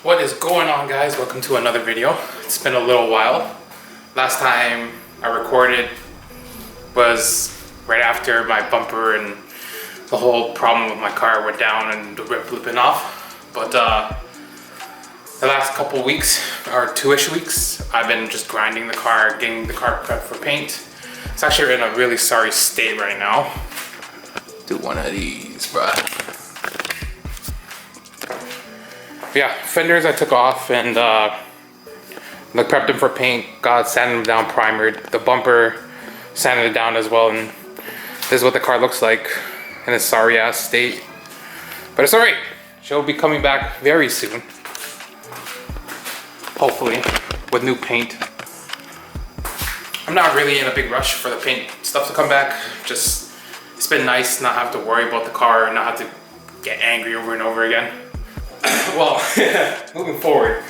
What is going on, guys? Welcome to another video. It's been a little while. Last time I recorded was right after my bumper and the whole problem with my car went down and the rip flipping off. But the last couple weeks, or 2-ish weeks, I've been just grinding the car, getting the car prepped for paint. It's actually in a really sorry state right now. Do one of these, bruh. Yeah, fenders I took off and prepped them for paint, sanded them down, primered. The bumper, sanded it down as well, and this is what the car looks like in a sorry ass state. But it's alright. She'll be coming back very soon. Hopefully, with new paint. I'm not really in a big rush for the paint stuff to come back. Just, it's been nice not have to worry about the car and not have to get angry over and over again. Well, moving forward,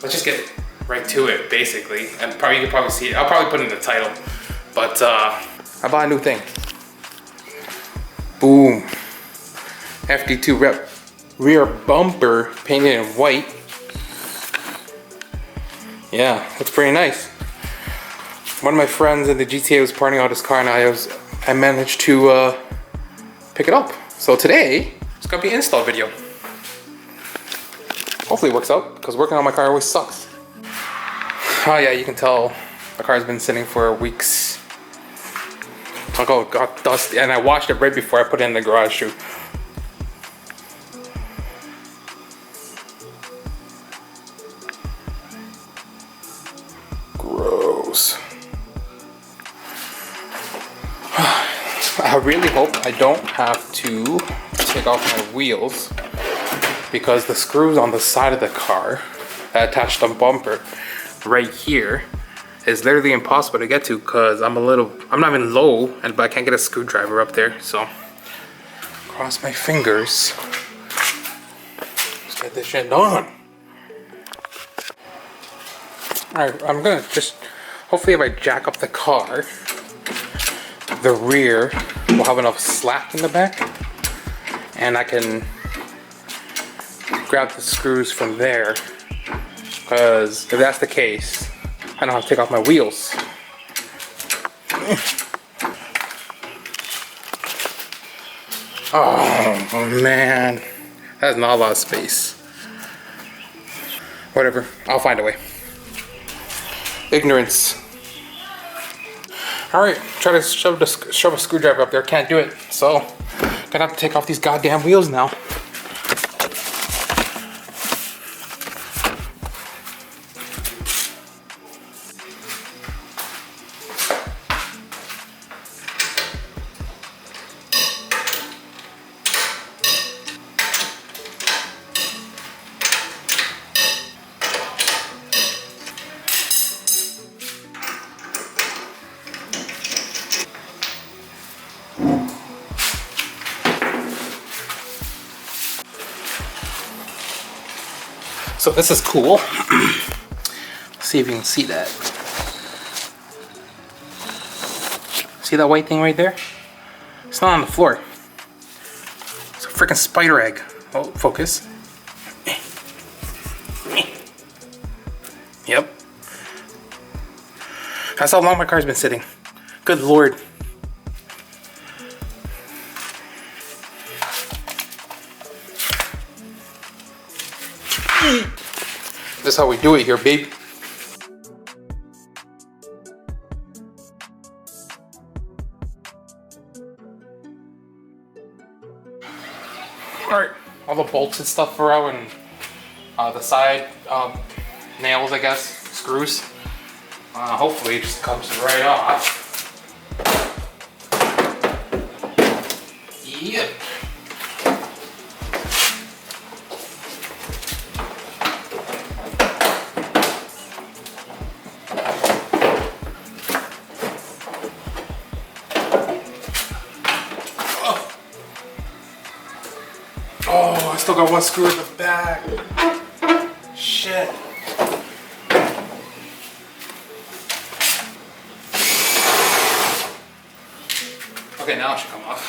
let's just get right to it, basically. And you can probably see it. I'll probably put it in the title. But I bought a new thing. Boom. FD2 rear bumper painted in white. Yeah, looks pretty nice. One of my friends in the GTA was partying out his car, and I managed to pick it up. So today, it's gonna be an install video. Hopefully it works out, because working on my car always sucks. Oh yeah, you can tell the car's been sitting for weeks. Oh, it got dusty, and I washed it right before I put it in the garage too. Gross. I really hope I don't have to take off my wheels, because the screws on the side of the car that attach the bumper right here is literally impossible to get to, because I'm not even low, but I can't get a screwdriver up there. So cross my fingers. Let's get this shit done. Alright, I'm gonna just, hopefully if I jack up the car, the rear will have enough slack in the back and I can grab the screws from there, because if that's the case, I don't have to take off my wheels. Oh man, that's not a lot of space. Whatever, I'll find a way. Ignorance. Alright, try to shove a screwdriver up there, can't do it, so gonna have to take off these goddamn wheels now. So this is cool. Let's see if you can see that. See that white thing right there? It's not on the floor. It's a freaking spider egg. Oh, focus. Yep. That's how long my car's been sitting. Good Lord. This is how we do it here, babe. Alright, all the bolts and stuff are out, and the side nails, I guess, screws. Hopefully it just comes right off. Yep. Oh, I still got one screw in the back. Shit. Okay, now it should come off.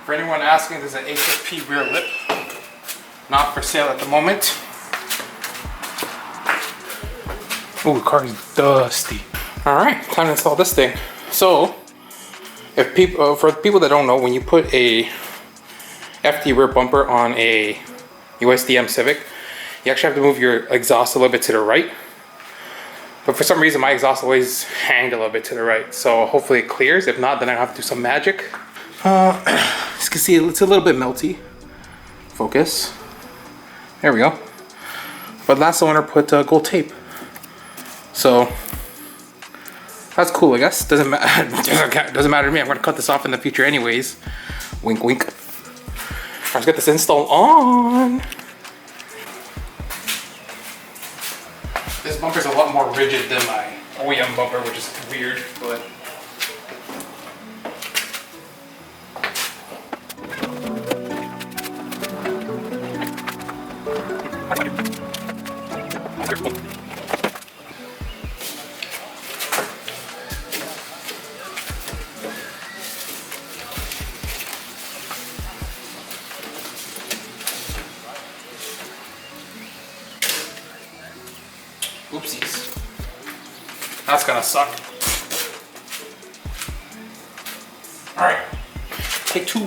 For anyone asking, there's an HFP rear lip. not for sale at the moment. Oh, the car is dusty. All right, time to install this thing. So, if people, for people that don't know, when you put a FD rear bumper on a USDM Civic, you actually have to move your exhaust a little bit to the right. But for some reason, my exhaust always hanged a little bit to the right. So hopefully it clears. If not, then I have to do some magic. As you can see, it's a little bit melty. Focus. There we go. But last owner put gold tape. So that's cool, I guess. Doesn't matter. Doesn't matter to me. I'm gonna cut this off in the future, anyways. Wink, wink. Let's get this install on. This bumper's a lot more rigid than my OEM bumper, which is weird, but. Oopsies. That's gonna suck. Alright, take two.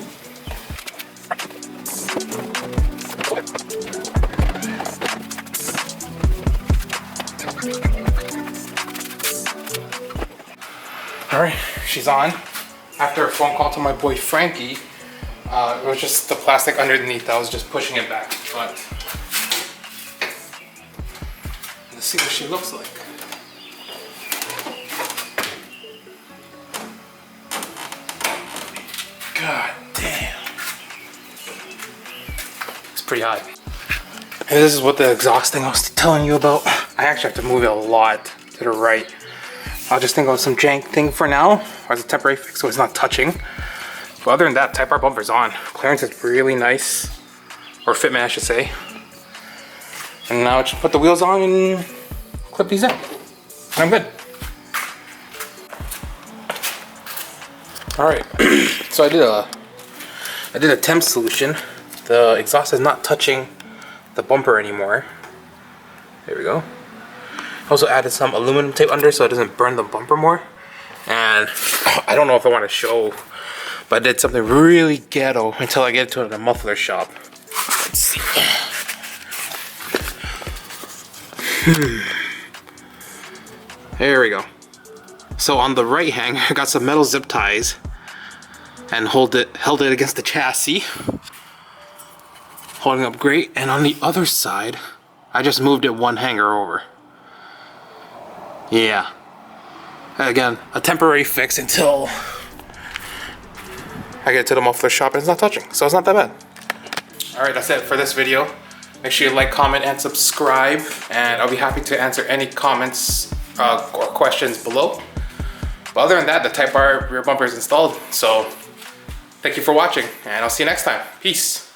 Alright, she's on. After a phone call to my boy Frankie, it was just the plastic underneath. I was just pushing it back, but let's see what she looks like. God damn. It's pretty hot. And this is what the exhaust thing I was telling you about. I actually have to move it a lot to the right. I'll just think of some jank thing for now, or as a temporary fix so it's not touching. But other than that, Type R bumper's on. Clearance is really nice, or fitment I should say. And now I just put the wheels on and clip these in. And I'm good. All right, so I did a temp solution. The exhaust is not touching the bumper anymore. There we go. Also added some aluminum tape under so it doesn't burn the bumper more. And I don't know if I want to show, but I did something really ghetto until I get to the muffler shop. Let's see. There we go. So on the right hanger, I got some metal zip ties and held it against the chassis, holding up great. And on the other side, I just moved it one hanger over. Yeah. Again, a temporary fix until I get to the muffler shop and it's not touching, so it's not that bad. All right, that's it for this video. Make sure you like, comment, and subscribe, and I'll be happy to answer any comments or questions below. But other than that, the Type R rear bumper is installed, so thank you for watching, and I'll see you next time. Peace.